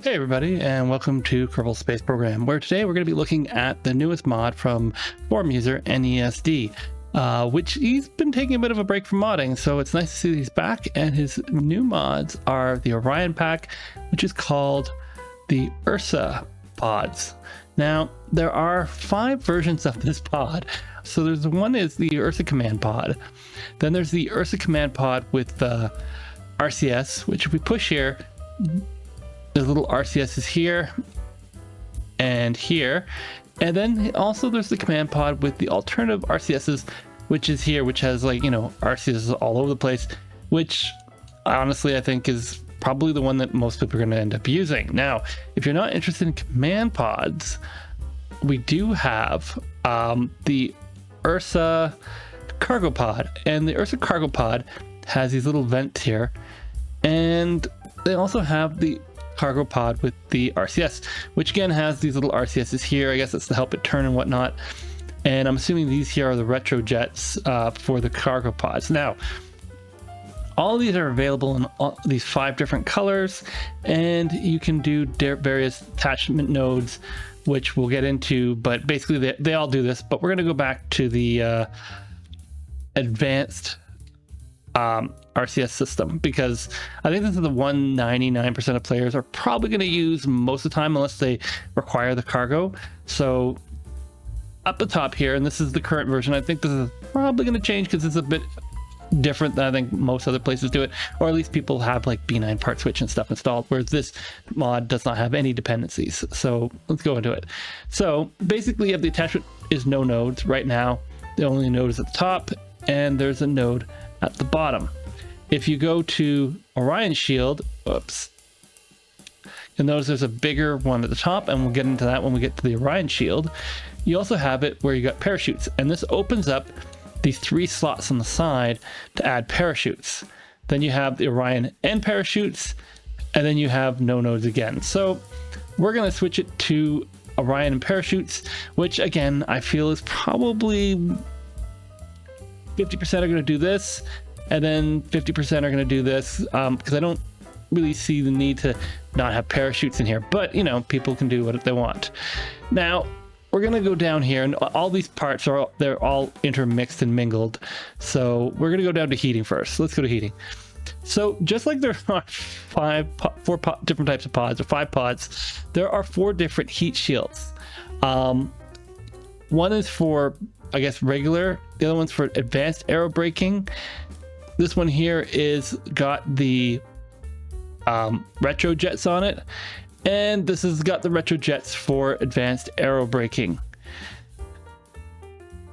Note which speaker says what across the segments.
Speaker 1: Hey everybody, and welcome to Kerbal Space Program, where today we're going to be looking at the newest mod from forum user NESD, which he's been taking a bit of a break from modding, so it's nice to see that he's back, and his new mods are the Orion pack, which is called the URSA pods. Now, there are 5 versions of this pod. So there's one is the URSA command pod, then there's the URSA command pod with the RCS, which if we push here, there's little RCSs here and here, and then also there's the command pod with the alternative RCSs, which is here, which has, like, you know, RCSs all over the place, which honestly I think is probably the one that most people are going to end up using. Now, if you're not interested in command pods, we do have the URSA cargo pod, and the URSA cargo pod has these little vents here, and they also have the cargo pod with the RCS, which again has these little RCSs here. I guess that's to help it turn and whatnot, and I'm assuming these here are the retro jets for the cargo pods. Now, all of these are available in these 5 different colors, and you can do various attachment nodes, which we'll get into, but basically they all do this. But we're going to go back to the advanced RCS system, because I think this is the one 99% of players are probably going to use most of the time, unless they require the cargo. So up the top here, and this is the current version, I think this is probably going to change because it's a bit different than I think most other places do it, or at least people have like B9 part switch and stuff installed, whereas this mod does not have any dependencies. So let's go into it. So basically, you have the attachment is no nodes right now. The only node is at the top, and there's a node at the bottom. If you go to Orion Shield, oops, you'll notice there's a bigger one at the top, and we'll get into that when we get to the Orion Shield. You also have it where you got parachutes, and this opens up these 3 slots on the side to add parachutes. Then you have the Orion and parachutes, and then you have no nodes again. So we're going to switch it to Orion and parachutes, which again I feel is probably 50% are going to do this, and then 50% are going to do this, because I don't really see the need to not have parachutes in here, but you know, people can do what they want. Now we're going to go down here, and all these parts they're all intermixed and mingled, so we're going to go down to heating first. Let's go to heating. So just like there are 4 different types of pods, or 5 pods, there are 4 different heat shields. One is for, I guess, regular. The other one's for advanced aero braking. This one here is got the retro jets on it, and this has got the retro jets for advanced aero braking,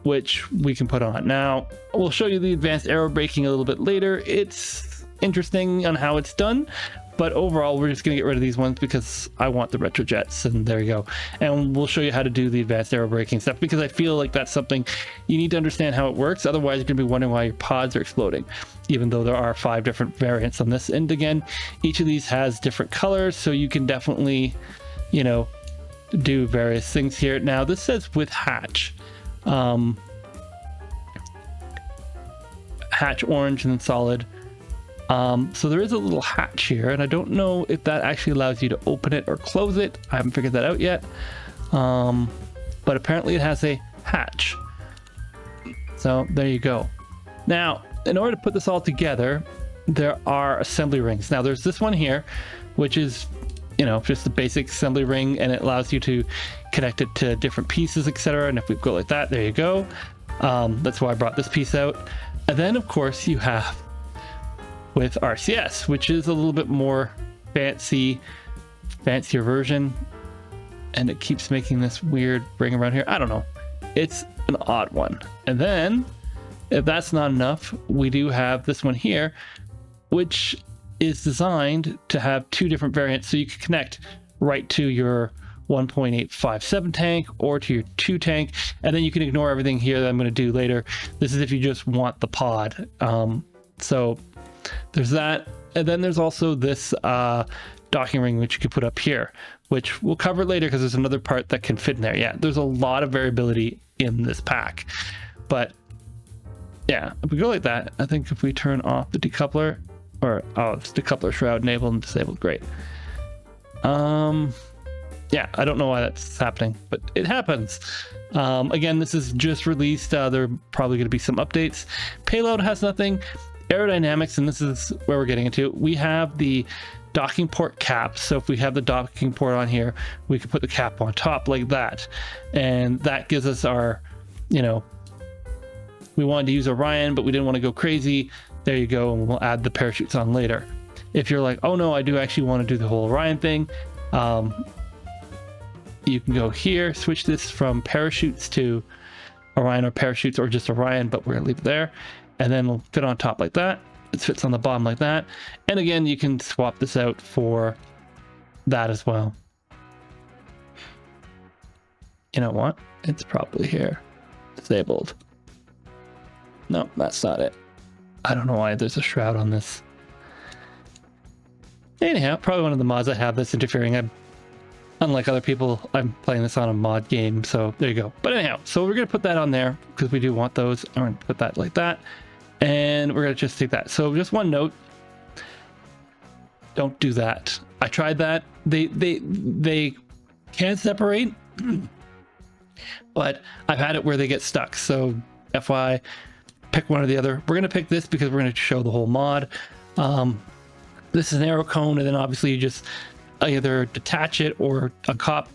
Speaker 1: which we can put on. Now we'll show you the advanced aero braking a little bit later. It's interesting on how it's done, but overall we're just going to get rid of these ones because I want the retro jets, and there you go. And we'll show you how to do the advanced aero braking stuff, because I feel like that's something you need to understand how it works. Otherwise you're going to be wondering why your pods are exploding, even though there are 5 different variants on this. And again, each of these has different colors, so you can definitely, you know, do various things here. Now this says with hatch, hatch orange and then solid. So there is a little hatch here, and I don't know if that actually allows you to open it or close it. I haven't figured that out yet, but apparently it has a hatch. So there you go. Now, in order to put this all together, there are assembly rings. Now there's this one here, which is, you know, just the basic assembly ring, and it allows you to connect it to different pieces, etc. And if we go like that, there you go. That's why I brought this piece out. And then of course you have with RCS, which is a little bit more fancier version, and it keeps making this weird ring around here. I don't know, it's an odd one. And then if that's not enough, we do have this one here, which is designed to have 2 different variants, so you can connect right to your 1.857 tank or to your 2 tank, and then you can ignore everything here that I'm going to do later. This is if you just want the pod. So there's that, and then there's also this docking ring, which you could put up here, which we'll cover later because there's another part that can fit in there. Yeah, there's a lot of variability in this pack, but yeah, if we go like that, I think if we turn off the decoupler, or it's decoupler shroud enabled and disabled, great. Yeah, I don't know why that's happening, but it happens. Again, this is just released. There are probably going to be some updates. Payload has nothing. Aerodynamics, and this is where we're getting into. We have the docking port cap. So if we have the docking port on here, we can put the cap on top like that. And that gives us our, you know, we wanted to use Orion, but we didn't want to go crazy. There you go. And we'll add the parachutes on later. If you're like, oh no, I do actually want to do the whole Orion thing. You can go here, switch this from parachutes to Orion or parachutes or just Orion, but we're gonna leave it there. And then it'll fit on top like that. It fits on the bottom like that. And again, you can swap this out for that as well. You know what? It's probably here. Disabled. No, that's not it. I don't know why there's a shroud on this. Anyhow, probably one of the mods I have that's interfering. Unlike other people, I'm playing this on a mod game, so there you go. But anyhow, so we're going to put that on there because we do want those. I'm going to put that like that, and we're going to just take that. So just one note, don't do that. I tried that. They can separate, but I've had it where they get stuck. So FY, pick one or the other. We're going to pick this because we're going to show the whole mod. This is an arrow cone, and then obviously you just either detach it or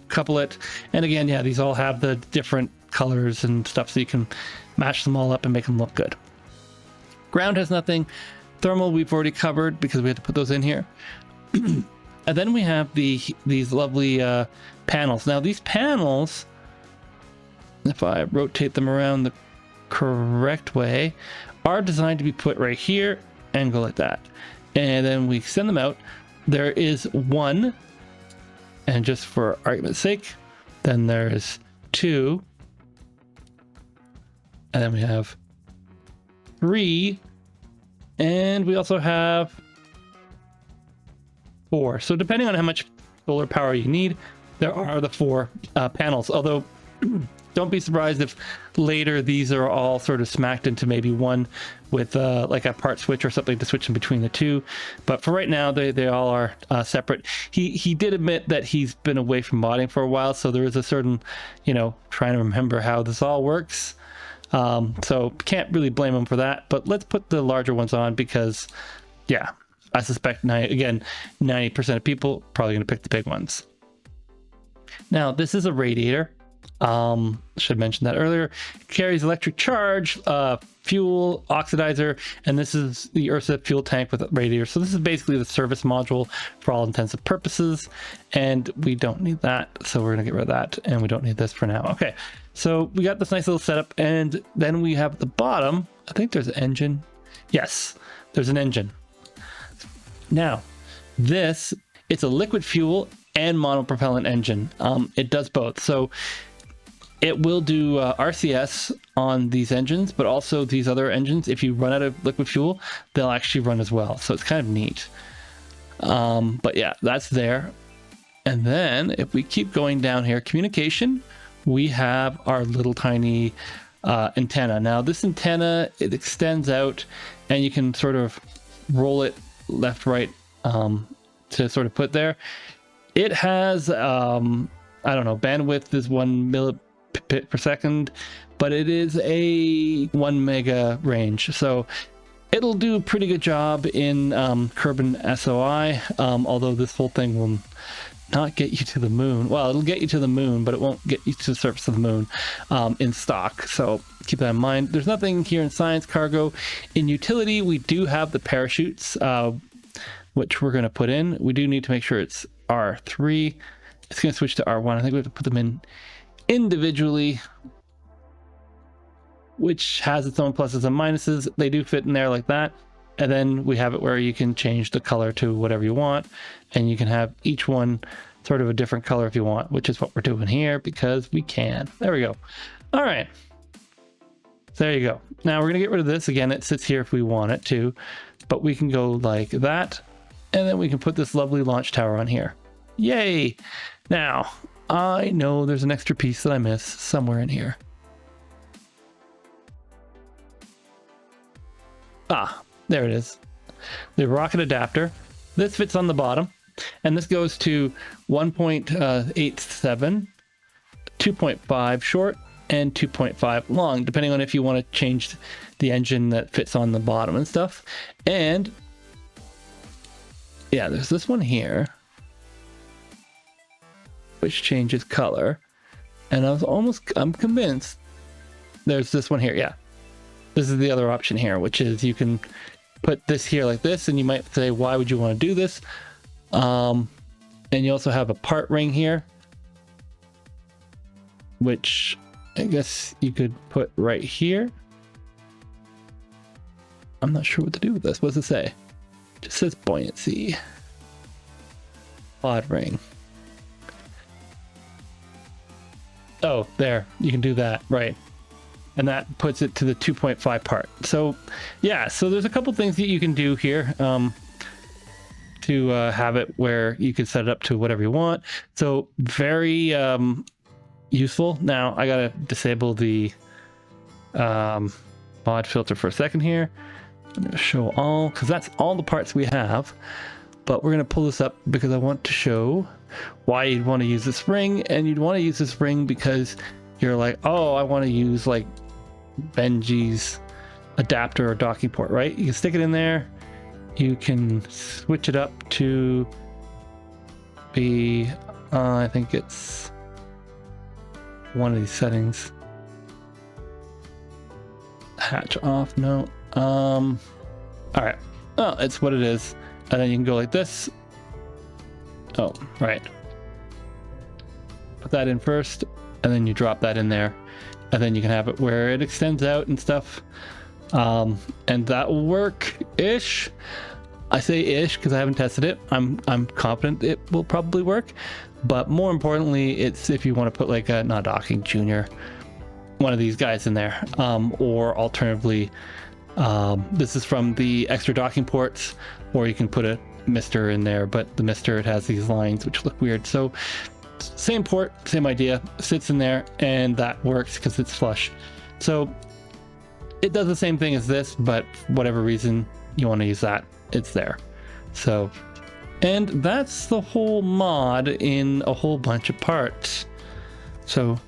Speaker 1: couple it. And again, yeah, these all have the different colors and stuff, so you can match them all up and make them look good. Ground has nothing. Thermal we've already covered because we had to put those in here. And then we have these lovely panels. Now these panels, if I rotate them around the correct way, are designed to be put right here and go like that. And then we send them out. There is one, and just for argument's sake, then there's two, and then we have three, and we also have four. So depending on how much solar power you need, there are the four panels. Although don't be surprised if later these are all sort of smacked into maybe one with like a part switch or something to switch in between the two. But for right now, they all are separate. He did admit that he's been away from modding for a while, so there is a certain, you know, trying to remember how this all works. So can't really blame him for that. But let's put the larger ones on because, yeah, I suspect 90% of people probably going to pick the big ones. Now, this is a radiator. Should mention that earlier. Carries electric charge, fuel, oxidizer, and this is the URSA fuel tank with a radiator. So this is basically the service module for all intensive purposes, and we don't need that, so we're gonna get rid of that, and we don't need this for now. Okay, so we got this nice little setup, and then we have at the bottom, I think there's an engine. Yes, there's an engine. Now, it's a liquid fuel and monopropellant engine. It does both. So it will do RCS on these engines, but also these other engines, if you run out of liquid fuel, they'll actually run as well. So it's kind of neat. But yeah, that's there. And then if we keep going down here, communication, we have our little tiny antenna. Now this antenna, it extends out and you can sort of roll it left, right, to sort of put there. It has, I don't know, bandwidth is 1 milibit per second, but it is a 1 mega range. So it'll do a pretty good job in Kerbin SOI, although this whole thing will not get you to the moon. Well, it'll get you to the moon, but it won't get you to the surface of the moon in stock. So keep that in mind. There's nothing here in science cargo. In utility, we do have the parachutes, which we're going to put in. We do need to make sure it's R3. It's going to switch to R1. I think we have to put them in individually, which has its own pluses and minuses. They do fit in there like that. And then we have it where you can change the color to whatever you want, and you can have each one sort of a different color if you want, which is what we're doing here because we can. There we go. All right. There you go. Now we're going to get rid of this. Again, it sits here if we want it to, but we can go like that. And then we can put this lovely launch tower on here. Yay. Now, I know there's an extra piece that I missed somewhere in here. Ah, there it is. The rocket adapter. This fits on the bottom. And this goes to 1.87, 2.5 short, and 2.5 long, depending on if you want to change the engine that fits on the bottom and stuff. And yeah, there's this one here, which changes color. And I'm convinced there's this one here. Yeah, this is the other option here, which is you can put this here like this, and you might say, why would you want to do this? And you also have a part ring here, which I guess you could put right here. I'm not sure what to do with this. What does it say? It just says buoyancy. Pod ring. Oh, there. You can do that. Right. And that puts it to the 2.5 part. So yeah, so there's a couple things that you can do here to have it where you can set it up to whatever you want. So very useful. Now I gotta disable the mod filter for a second here. I'm gonna show all, because that's all the parts we have, but we're gonna pull this up because I want to show why you'd want to use this ring. And you'd want to use this ring because you're like, oh, I want to use like Beige's adapter or docking port, right? You can stick it in there. You can switch it up to be I think it's one of these settings. Hatch off. No. All right. Oh, it's what it is. And then you can go like this. Oh, right. Put that in first, and then you drop that in there, and then you can have it where it extends out and stuff. And that will work-ish. I say ish because I haven't tested it. I'm confident it will probably work. But more importantly, it's if you want to put like a not docking junior, one of these guys in there, or alternatively, this is from the extra docking ports, or you can put a mister in there, but the mister, it has these lines which look weird. So same port, same idea, sits in there, and that works because it's flush. So it does the same thing as this, but for whatever reason you want to use that, it's there. So, and that's the whole mod in a whole bunch of parts. So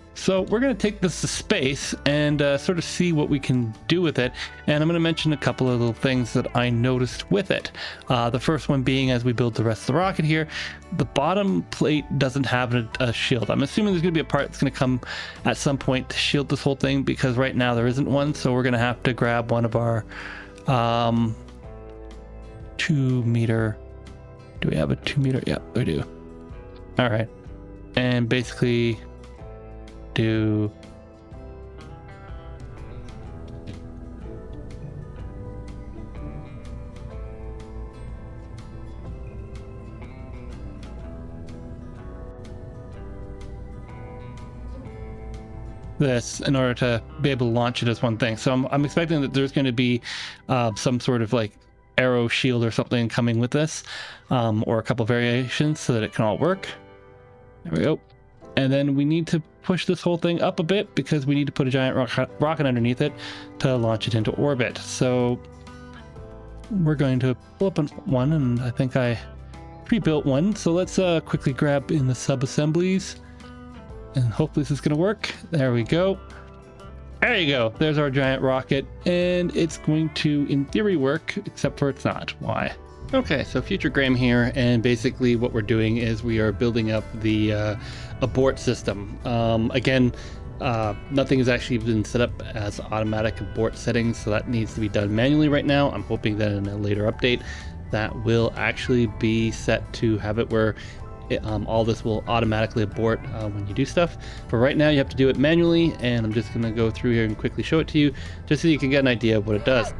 Speaker 1: we're going to take this to space and sort of see what we can do with it. And I'm going to mention a couple of little things that I noticed with it. The first one being, as we build the rest of the rocket here, the bottom plate doesn't have a shield. I'm assuming there's going to be a part that's going to come at some point to shield this whole thing, because right now there isn't one. So we're going to have to grab one of our 2 meter. Do we have a 2 meter? Yeah, we do. All right. And basically do this in order to be able to launch it as one thing. So I'm expecting that there's going to be some sort of like arrow shield or something coming with this, or a couple variations so that it can all work. There we go. And then we need to push this whole thing up a bit because we need to put a giant rocket underneath it to launch it into orbit. So we're going to pull up one, and I think I pre-built one. So let's quickly grab in the sub-assemblies, and hopefully this is going to work. There we go. There you go. There's our giant rocket, and it's going to, in theory, work, except for it's not. Why? Okay, so Future Graham here, and basically what we're doing is we are building up the abort system. Again, nothing has actually been set up as automatic abort settings, so that needs to be done manually right now. I'm hoping that in a later update that will actually be set to have it where all this will automatically abort when you do stuff. For right now, you have to do it manually, and I'm just going to go through here and quickly show it to you just so you can get an idea of what it does.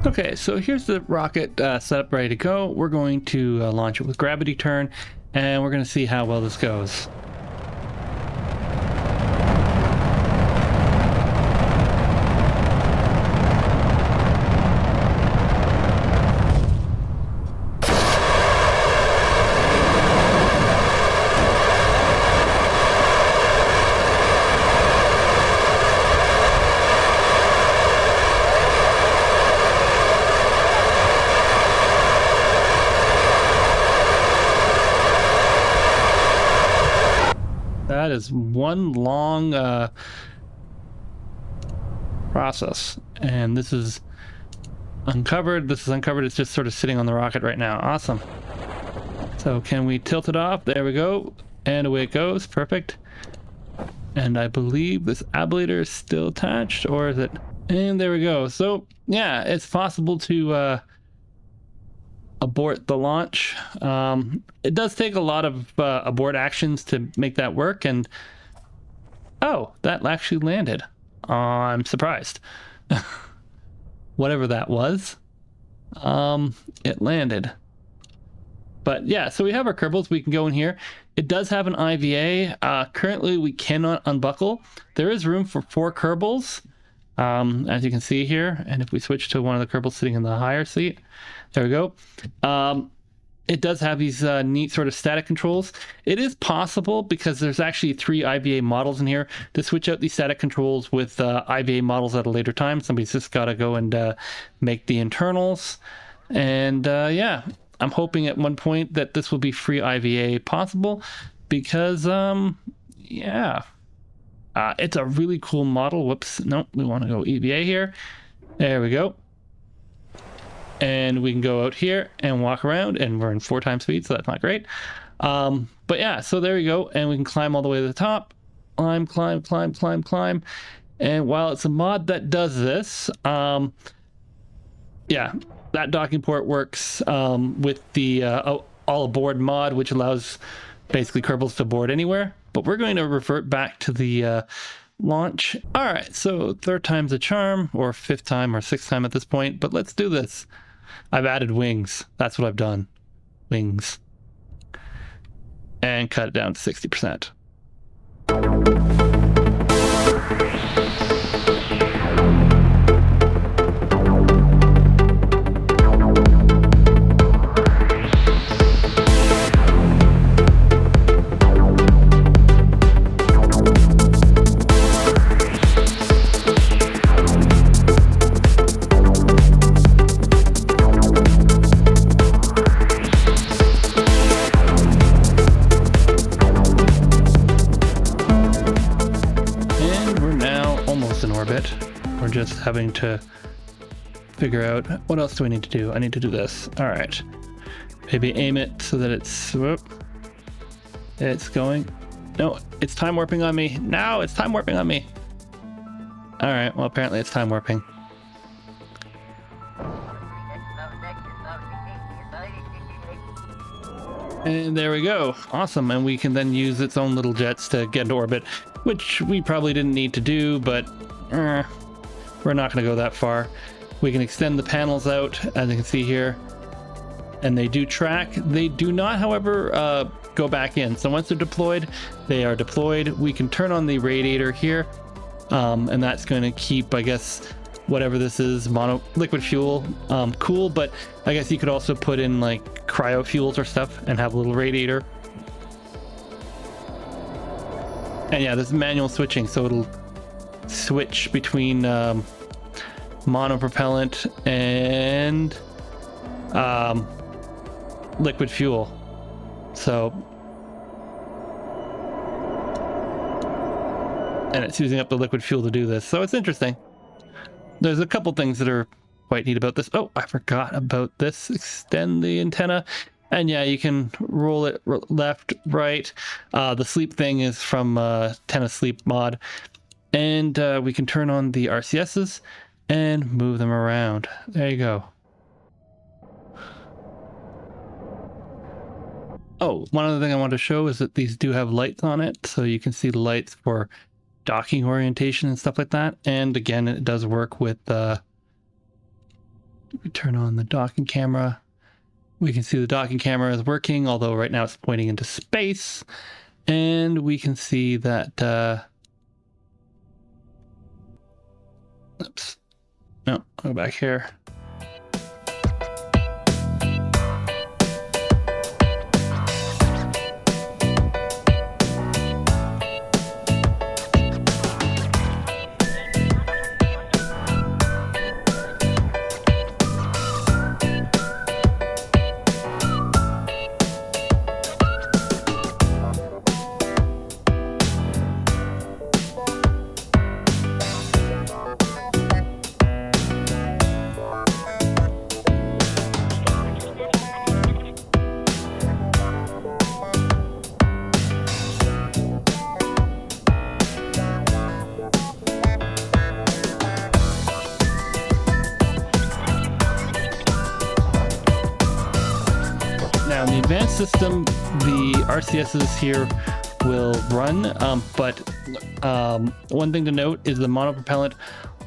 Speaker 1: Okay, so here's the rocket set up, ready to go. We're going to launch it with gravity turn, and we're going to see how well this goes. that is one long process. And this is uncovered. This is uncovered. It's just sort of sitting on the rocket right now. Awesome. So can we tilt it off? There we go. And away it goes. Perfect. And I believe this ablator is still attached, or is it? And there we go. So yeah, it's possible to abort the launch. It does take a lot of abort actions to make that work. And oh, that actually landed. I'm surprised. Whatever that was, it landed. But yeah, so we have our Kerbals. We can go in here. It does have an IVA. Currently, we cannot unbuckle. There is room for 4 Kerbals, as you can see here. And if we switch to one of the Kerbals sitting in the higher seat, there we go. It does have these neat sort of static controls. It is possible, because there's actually 3 IVA models in here, to switch out these static controls with IVA models at a later time. Somebody's just got to go and make the internals. And yeah, I'm hoping at one point that this will be free IVA possible, because yeah, it's a really cool model. Whoops, no, we want to go EVA here. There we go. And we can go out here and walk around, and we're in 4 times speed, so that's not great. But yeah, so there we go, and we can climb all the way to the top. Climb, climb, climb, climb, climb. And while it's a mod that does this, yeah, that docking port works with the all aboard mod, which allows basically Kerbals to board anywhere. But we're going to revert back to the launch. All right, so 3rd time's a charm, or 5th time, or 6th time at this point, but let's do this. I've added wings. That's what I've done. Wings. And cut it down to 60%. We're just having to figure out what else do I need to do. I need to do this. All right, maybe aim it so that it's going. No, it's time warping on me. No, it's time warping on me. All right, well, apparently it's time warping. And there we go. Awesome. And we can then use its own little jets to get into orbit, which we probably didn't need to do, but we're not going to go that far. We can extend the panels out, as you can see here, and they do track. They do not, however, go back in. So once they're deployed, they are deployed. We can turn on the radiator here, and that's going to keep, I guess, whatever this is, liquid fuel, cool. But I guess you could also put in like cryo fuels or stuff and have a little radiator. And yeah, this is manual switching, so it'll switch between MonoPropellant and liquid fuel. So, and it's using up the liquid fuel to do this, so it's interesting. There's a couple things that are quite neat about this. Oh, I forgot about this. Extend the antenna. And yeah, you can roll it left, right. The sleep thing is from Tennis Sleep mod. And we can turn on the RCSs and move them around. There you go. Oh, one other thing I want to show is that these do have lights on it. So you can see the lights for docking orientation and stuff like that. And again, it does work with we turn on the docking camera. We can see the docking camera is working, although right now it's pointing into space. And we can see that oops, no, I'll go back here. system, the RCSs here will run, but one thing to note is the monopropellant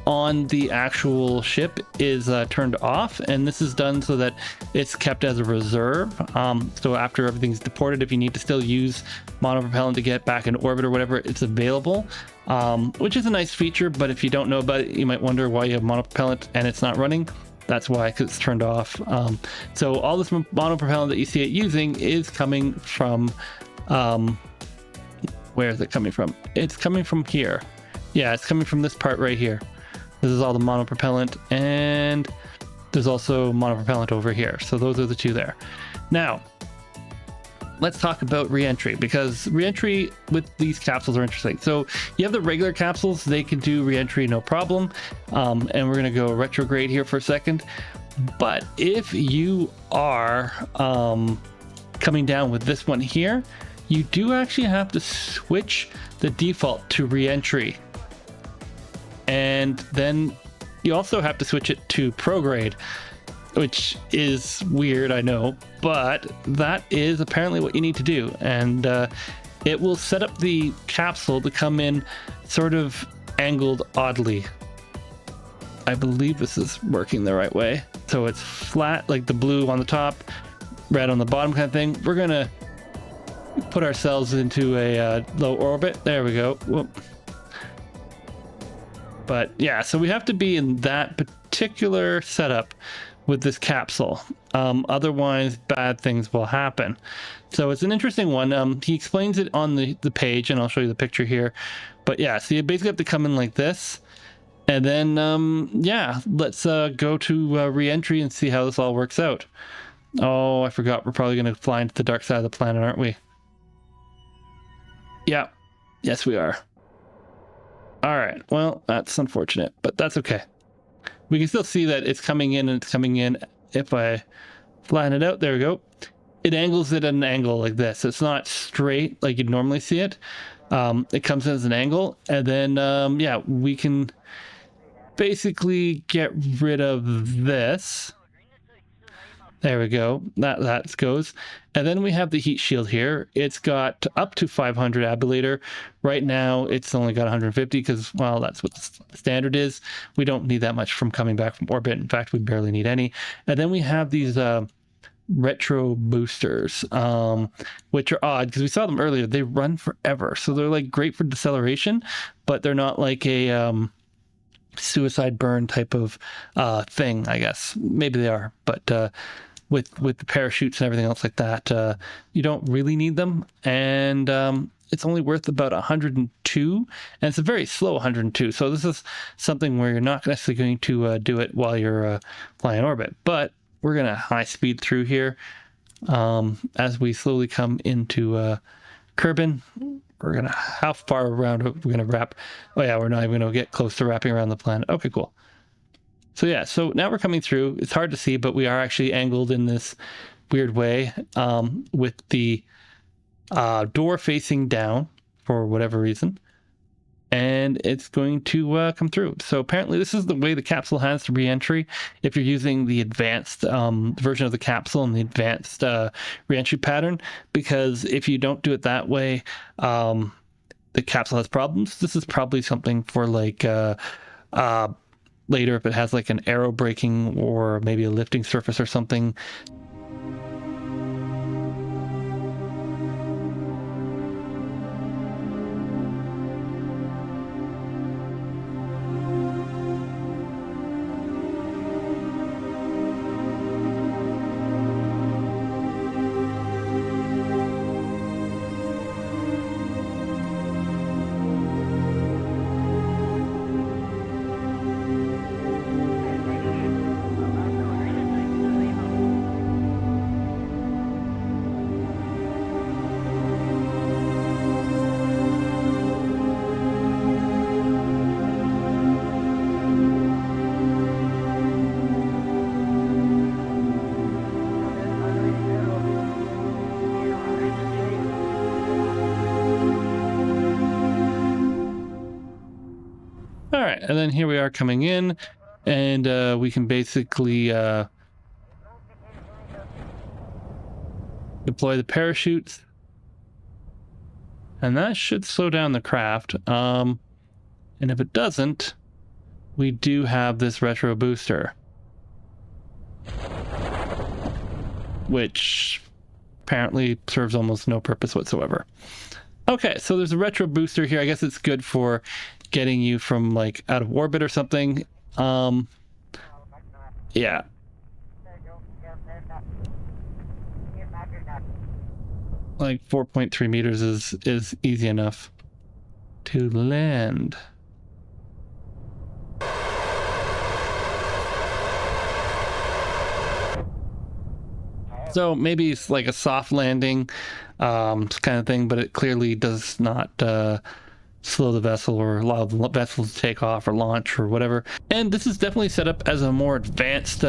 Speaker 1: on the actual ship is turned off, and this is done so that it's kept as a reserve. So after everything's deported, if you need to still use monopropellant to get back in orbit or whatever, it's available, which is a nice feature. But if you don't know about it, you might wonder why you have monopropellant and it's not running. That's why, because it's turned off. So all this monopropellant that you see it using is coming from, where is it coming from? It's coming from here. Yeah, it's coming from this part right here. This is all the monopropellant, and there's also monopropellant over here. So those are the two there. Now, let's talk about reentry, because reentry with these capsules are interesting. So you have the regular capsules, they can do reentry no problem. And we're gonna go retrograde here for a second. But if you are coming down with this one here, you do actually have to switch the default to reentry. And then you also have to switch it to prograde, which is weird, I know, but that is apparently what you need to do. And it will set up the capsule to come in sort of angled oddly. I believe this is working the right way. So it's flat, like the blue on the top, red on the bottom kind of thing. We're gonna put ourselves into a low orbit. There we go. Whoop. But yeah, so we have to be in that particular setup with this capsule. Otherwise, bad things will happen. So it's an interesting one. He explains it on the page, and I'll show you the picture here. But yeah, so you basically have to come in like this. And then, yeah, let's go to re-entry and see how this all works out. Oh, I forgot. We're probably going to fly into the dark side of the planet, aren't we? Yeah. Yes, we are. All right, well, that's unfortunate, but that's okay. We can still see that it's coming in, and it's coming in. If I flatten it out, there we go. It angles it at an angle like this. It's not straight like you'd normally see it. It comes in as an angle, and then, yeah, we can basically get rid of this. There we go. That goes. And then we have the heat shield here. It's got up to 500 ablator. Right now, it's only got 150 because, well, that's what the standard is. We don't need that much from coming back from orbit. In fact, we barely need any. And then we have these retro boosters, which are odd because we saw them earlier. They run forever. So they're like great for deceleration, but they're not like a suicide burn type of thing, I guess. Maybe they are, but with the parachutes and everything else like that, you don't really need them. And it's only worth about 102, and it's a very slow 102. So this is something where you're not necessarily going to do it while you're flying orbit, but we're gonna high speed through here as we slowly come into Kerbin. We're gonna, how far around we're gonna wrap? Oh yeah, we're not even gonna get close to wrapping around the planet. Okay, cool. So yeah, so now we're coming through. It's hard to see, but we are actually angled in this weird way with the door facing down for whatever reason. And it's going to come through. So apparently this is the way the capsule has to re-entry if you're using the advanced version of the capsule and the advanced re-entry pattern, because if you don't do it that way, the capsule has problems. This is probably something for like later if it has like an aero braking or maybe a lifting surface or something. All right, and then here we are coming in, and we can basically deploy the parachutes, and that should slow down the craft. And if it doesn't, we do have this retro booster, which apparently serves almost no purpose whatsoever. Okay, so there's a retro booster here. I guess it's good for getting you from like out of orbit or something. Yeah. Like 4.3 meters is easy enough to land. So maybe it's like a soft landing kind of thing, but it clearly does not slow the vessel or allow the vessel to take off or launch or whatever. And this is definitely set up as a more advanced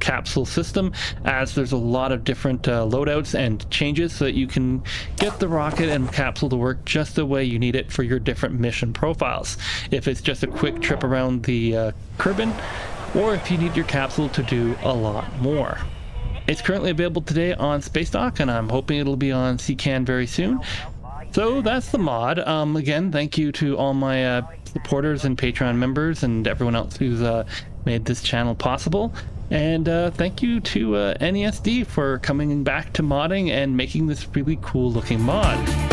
Speaker 1: capsule system, as there's a lot of different loadouts and changes so that you can get the rocket and capsule to work just the way you need it for your different mission profiles. If it's just a quick trip around the Kerbin, or if you need your capsule to do a lot more. It's currently available today on Space Dock, and I'm hoping it'll be on CCAN very soon. So that's the mod. Again, thank you to all my supporters and Patreon members and everyone else who's made this channel possible. And thank you to NESD for coming back to modding and making this really cool looking mod.